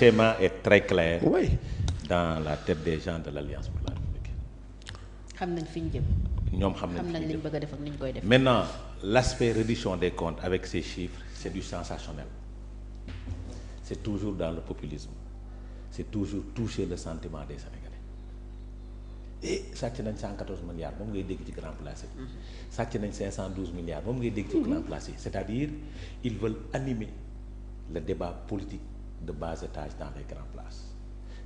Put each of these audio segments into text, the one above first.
schéma est très clair. Oui. Dans la tête des gens de l'Alliance pour la République. xam nañ fi ñu jëm. ñoom xam nañ li ñu bëgg a def ak ni ñu koy def. maintenant l'aspect reddition des comptes avec ces chiffres c'est du sensationnel. C'est toujours dans le populisme. C'est toujours toucher le sentiment des Sénégalais. Et sàcc nañ 114 milliards moom ngay dégg ci grand place yi. sàcc nañ 512 milliards moom ngay dégg ci grand place yi. C'est-à-dire ils veulent animer le débat politique de bas étage dans les grandes places.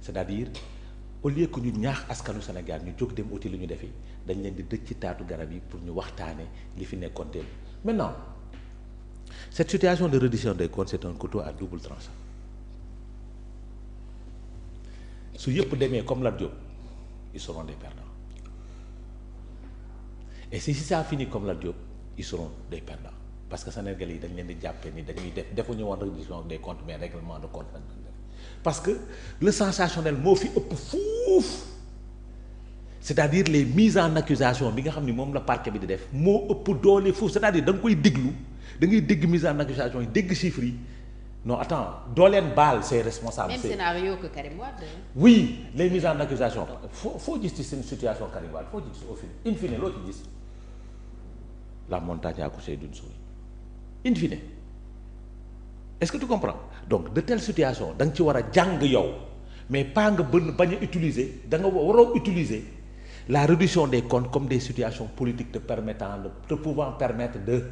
C'est-à-dire au lieu que ñu ñaax askanu Sénégal ñu jóg dem uti lu ñu defi dañ leen di dëj ci taatu garab yi pour ñu waxtaane li fi nekkoon démb. Maintenant cette situation de reddition des comptes c'est un couteau à double tranchant. su yëpp demee comme Lat Diop ils seront des perdants et si ça finit comme Lat Diop ils seront des perdants parce que Sénégalais yi dañ leen di jàppee ni dañuy defuñu woon reddition des comptes mais règlement de compte lañ def parce que le sensationnel moo fi ëpp fuuf c'est-à-dire les mises en accusation bi nga xam ni moom la parquet bi di def moo ëpp doole fuuf c'est-à-dire da nga koy déglu da ngay dégg mise en accusation yi dégg chiffres yi. Non, attends, doo leen baal c'est responsable. Même scénario que Karim Wade. Oui, les mises en accusation. Faut gis ci seen situation Karim Wade faut gis au fil in fine loo ci gis la montagne a accouché d'une souris in fine est-ce que tu comprends donc de telles situations da nga ci war a jàng yow mais pas nga bañ a utiliser da nga waroo utiliser la réduction des comptes comme des situations politiques te pouvant permettre de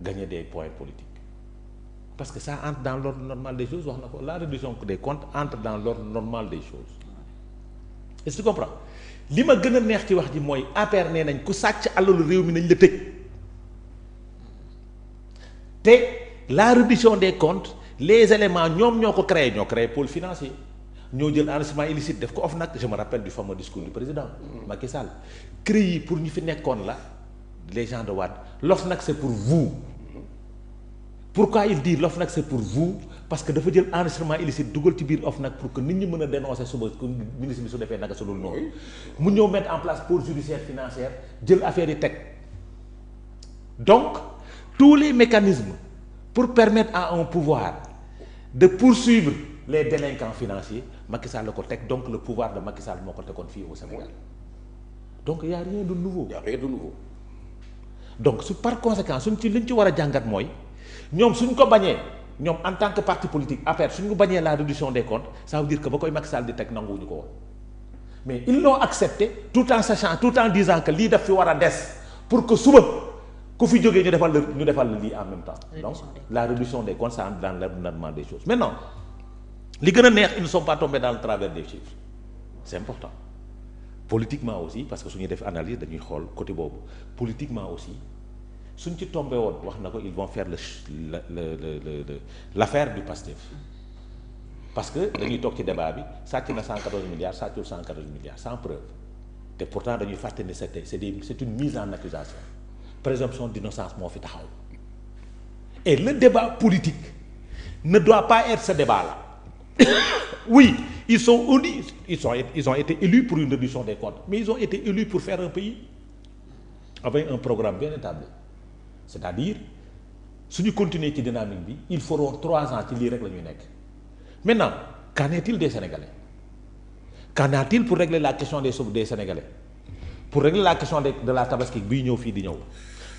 gagner des points politiques. Parce que ça entre dans l'ordre normal des choses wax na ko la réduction des comptes entre dans l'ordre normal des choses est-ce que tu comprends li ma gën a neex ci wax ji mooy APR nee nañ ku sàcc alalu réew mi nañ la tëj te la réduction des comptes les éléments ñoom ñoo ko créé pôle financier ñoo jël enrichissement illicite def ko OFNAC je me rappelle du fameux discours du président Macky Sall CREI yi pour ñu fi nekkoon la les gens de Wade l'OFNAC c'est pour vous. Pourquoi il dit l'OFNAC c'est pour vous parce que dafa jël enregistrement illicite dugal ci biir OFNAC pour que nit ñi mën a dénoncer suba que ministre bi su defee naka su dul noonu mu ñëw mettre en place pôle judiciaire financière jël affaire yi teg donc tous les mécanismes pour permettre à un pouvoir de poursuivre les délinquants financiers Macky Sall la ko teg donc le pouvoir de Macky Sall moo ko tegoon fii au Sénégal donc y a rien de nouveau. donc par conséquent suñ ci liñ ci war a jàngat mooy. ñoom suñ ko bañee ñoom en tant que parti politique APR suñ ko bañee la réduction des comptes ça veut dire que ba koy Macky Sall di teg nanguwuñu ko woon mais ils l'ont accepté tout en sachant tout en disant que lii daf fi war a des pour que suba ku fi jógee ñu defal la lii en même temps donc la réduction des comptes ça entre dans l'ordonnement des choses maintenant li gën a neex ils ne sont pas tombés dans le travers des chiffres c'est important politiquement aussi parce que suñuy def analyse dañuy xool côté boobu politiquement aussi suñ ci tombé woon wax na ko ils vont faire l'affaire du Pastef parce que dañuy toog ci débat bi sàcc na 114 milliards sàccul 114 milliards sans preuve te pourtant dañuy fàtte ni c'est une mise en accusation présomption d'innocence moo fi taxaw et le débat politique ne doit pas être ce débat-là oui ils ont été élus pour une réduction des comptes mais ils ont été élus pour faire un pays avec un programme bien établi. C'est-à-dire suñu continuer ci dynamique bi ils feront 3 ans ci lii rek la ñuy nekk maintenant qu'en est-il des Sénégalais qu'en est-il pour régler la question des Sénégalais pour régler la question de la tabaski biy ñëw fii di ñëw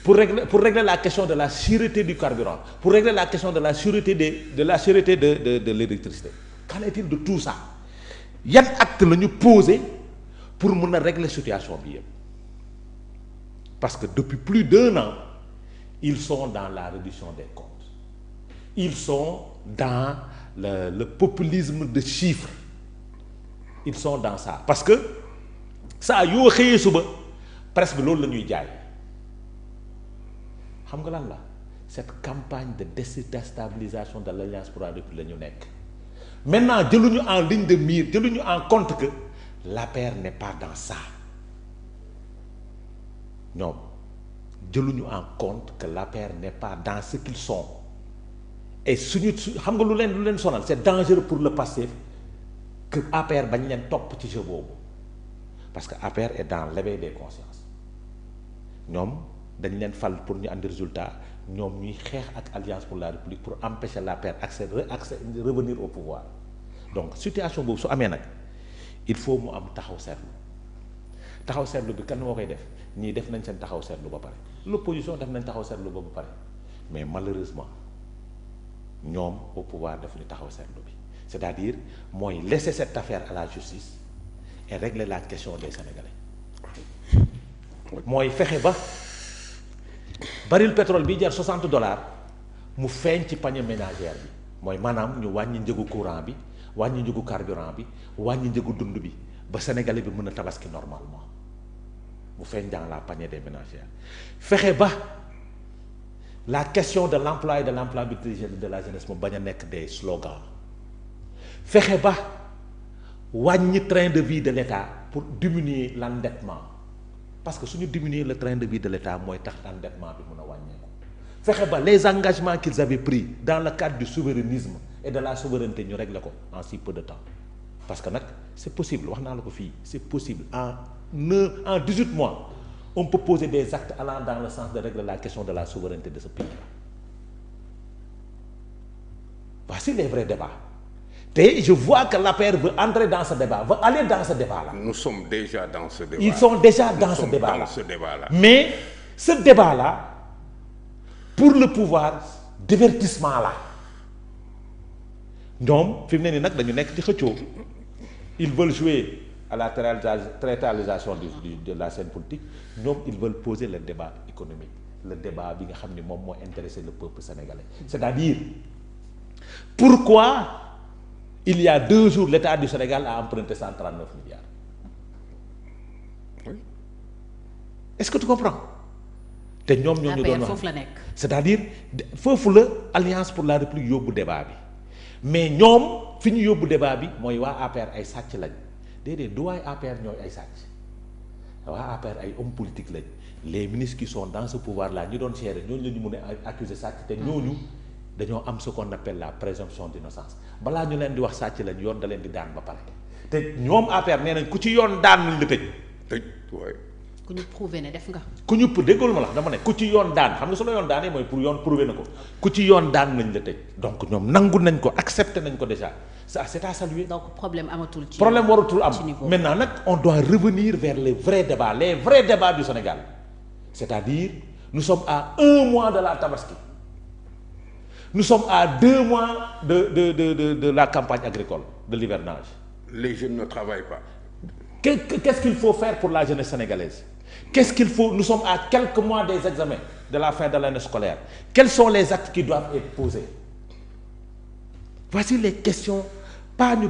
pour régler la question de la sûreté du carburant pour régler la question de la sûreté de l'électricité qu'en est-il de tout ça yan acte la ñu poser pour mën a régler situation bi yëpp parce que depuis plus d'1 an ils sont dans la réduction des comptes ils sont dans le populisme de chiffres ils sont dans ça parce que saa yoo xëyee suba presse bi loolu la ñuy jaay xam nga lan la cette campagne de déstabilisation de l'Alliance pour la République la ñu nekk maintenant jëluñu en ligne de mire jëluñu en compte que l'APR n'est pas dans ça ñoom jëluñu en compte que l'APR n'est pas dans ce qu'ils sont et suñu xam nga lu leen sonal c'est dangereux pour le Pastef que APR bañ leen topp ci jeu boobu parce que APR est dans l'éveil des consciences ñoom dañ leen fal pour ñu andi résultat ñoom ñuy xeex ak Alliance pour la République pour empêcher l'APR revenir au pouvoir donc situation boobu su amee nag il faut mu am taxaw seetlu bi kan moo koy def ñii def nañ seen taxaw seetlu ba pare l'opposition def nañ taxaw seetlu ba pare mais malheureusement ñoom au pouvoir def ñu taxaw seetlu bi c'est-à-dire mooy laisser cette affaire à la justice et régler la question des Sénégalais mooy fexe ba baril pétrole bi jar $60 mu feeñ ci panier ménagère bi mooy maanaam ñu wàññi njëgu courant bi wàññi njëgu carburant bi wàññi njëgu dund bi ba Sénégalais bi mën a tabaski normalement mu feeñ dans la panier des ménagères fexe ba la question de l'emploi et de l'employabilité de la jeunesse mu bañ a nekk des slogans fexe ba wàññi train de vie de l'État pour diminuer l'endettement parce que suñu diminuer le train de vie de l'État mooy tax endettement bi mën a wàññeeku fexe ba les engagements qu'ils avaient pris dans le cadre du souverainisme et de la souveraineté ñu régler ko en si peu de temps parce que nag c'est possible wax naa la ko fii c'est possible en 18 mois on peut poser des actes allant dans le sens de régler la question de la souveraineté de ce pays-là. Voici les vrais débats. Et je vois que l'APR veut entrer dans ce débat, veut aller dans ce débat-là. Nous sommes déjà dans ce débat. Ils sont déjà dans ce débat-là. Mais ce débat-là, pour le pouvoir, divertissement là. ñoom fi mu ne nii nag dañu nekk di xëccoo ils veulent jouer à la théâtralisation de la scène politique ñoom ils veulent poser le débat économique le débat bi nga xam ni moom moo intéressé le peuple sénégalais c'est-à-dire pourquoi il y a 2 jours l'État du Sénégal a emprunté 139 milliards oui. Est-ce que tu comprends te ñoom ñoo ñu doon wax foofu la nekk c'est-à-dire foofu la Alliance pour la République yóbbu débat bi mais ñoom fi ñu yóbbu débat bi mooy waa APR ay sàcc lañ déedéet du waay APR ñooy ay sàcc waa APR ay hommes politiques lañ les ministres qui sont dans ce pouvoir là ñu doon gérer ñooñu la ñu mën a accuser sàcc te ñooñu dañoo am ce qu'on appelle la présomption d'innocence balaa ñu leen di wax sàcc lañ yoon da leen di daan ba pare te ñoom APR nee nañ ku ci yoon daan nañ la tëj waaye ku ñu prouvé ne def nga. ku ñu déggoolu ma la dama ne ku ci yoon daan xam nga su la yoon daanee mooy pour yoon prouvé na ko ku ci yoon daan nañ la tëj donc ñoom nangu nañ ko accepté nañ ko déjà ça c'est à saluer. donc problème amatul ci problème waratul am niveau. maintenant nag on doit revenir vers les vrais débats du Sénégal c'est-à-dire nous sommes à 1 mois de la Tabaski nous sommes à 2 mois de la campagne agricole de l'hivernage. les jeunes ne travaillent pas. Qu'est-ce qu'il faut faire pour la jeunesse sénégalaise? Qu'est-ce qu'il faut? Nous sommes à quelques mois des examens de la fin de l'année scolaire. Quels sont les actes qui doivent être posés? Voici les questions. Pas ñu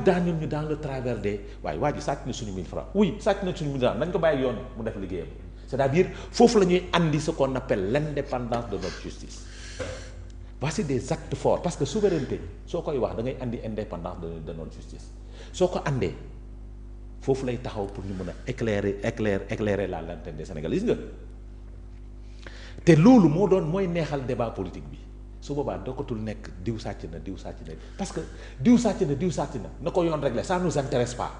dans le travers des waaye waa ji sàcc na suñu 1000 francs oui sàcc na suñu 1000 francs nañ ko bàyyi yoon mu def liggéeyam c'est-à-dire foofu la ñuy andi ce qu'on appelle l'indépendance de notre justice. Voici des actes forts parce que souveraineté soo koy wax da ngay andi indépendance de notre justice soo ko andee. foofu lay taxaw pour ñu mën a éclairer la lanterne des Sénégalais gis nga te loolu moo doon mooy neexal débat politique bi su boobaa dokkatul nekk diw sàcc na parce que diw sàcc na ko yoon régler ça nous intéresse pas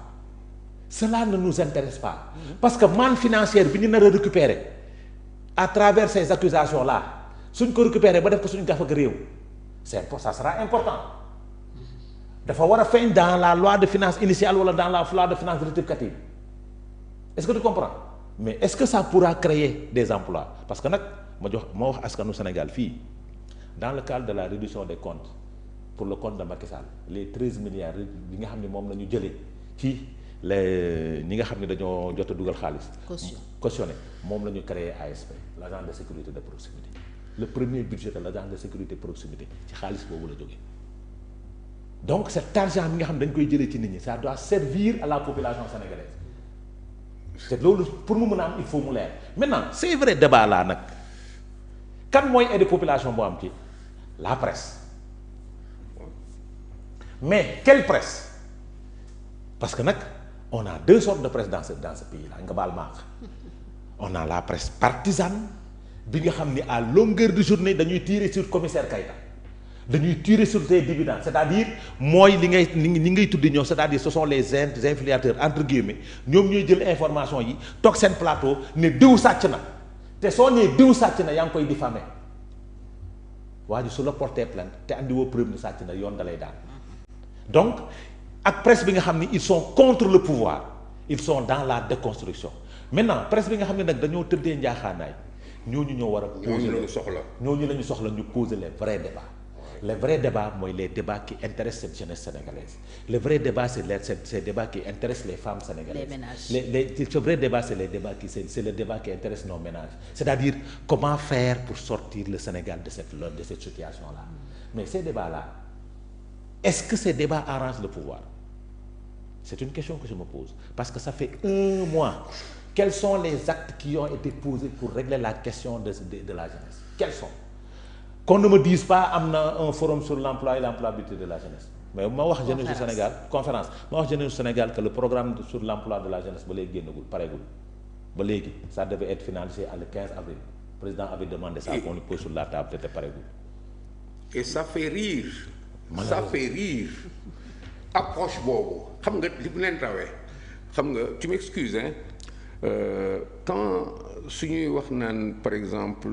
cela ne nous intéresse pas parce que manne financière bi ñu nar a récupérer à travers ces accusations là suñ ko récupérer ba def ko suñu gafaka réew ça sera important dafa war a feeñ dans la loi de finances initiale wala dans la loi de finances rectificative est-ce que tu comprends mais est-ce que ça pourra créer des emplois parce que nag ma wax askanu Sénégal fii dans le cadre de la réduction des comptes pour le compte de Macky Sall les 13 milliards yi nga xam ne moom la ñu jëlee ci ñi nga xam ne dañoo jot a dugal xaalis. cautionné moom la ñu créé ASP l'agent de sécurité de proximité le premier budget de l'agent de sécurité de proximité ci xaalis boobu la jógee. Donc cet argent bi nga xam ne dañ koy jëlee ci nit ñi ça doit servir à la population sénégalaise c'est loolu pour mu mën a am il faut mu leer maintenant c'est vrai débat là nag kan mooy aider population boo am ci la presse mais quelle presse parce que nag on a 2 sortes de presse dans ce pays là nga baal maax on a la presse partisane bi nga xam ni à longueur de journée dañuy tirer sur commissaire Keïta dañuy tirer sur tes dividendes c'est-à-dire mooy li ngay tuddi ñoom c'est-à-dire ce sont les influenceurs entre guillemets ñoom ñooy jël information yi toog seen plateau ne diw sàcc na te soo nee diw sàcc na yaa ngi koy diffamer waa ji su la porté plainte te andi woo preuve ni sàcc na yoon da lay daan donc ak presse bi nga xam ni ils sont contre le pouvoir ils sont dans la déconstruction maintenant presse bi nga xam ne nag dañoo tëddee njaaxaanaay ñooñu ñoo war a poser ñooñu la ñu soxla ñu poser les vrais débats les vrais débats mooy les débats qui intéressent cette jeunesse sénégalaise le vrai débat c'est ces débats qui intéressent les femmes sénégalaises les ménages ce vrai débat c'est les débats qui c'est le débat qui intéresse nos ménages c'est-à-dire comment faire pour sortir le Sénégal de cette situation là mais ces débats là est-ce que ces débats arrangent le pouvoir c'est une question que je me pose parce que ça fait 1 mois quels sont les actes qui ont été posés pour régler la question de la jeunesse quels sont qu'on ne me dise pas am na un forum sur l'emploi et l'employabilité de la jeunesse mais ma wax jeunesse du Sénégal conférence ma wax jeunesse du Sénégal que le programme sur l'emploi de la jeunesse ba léegi génnagul pareegul ba léegi ça devait être finalisé le 15 avril le président avait demandé ça qu'on le pose sur la table te pareegul et ça fait rire ça fait rire approche boobu xam nga li mu leen rawee xam nga tu m'excuses hein quand suñuy wax naan par exemple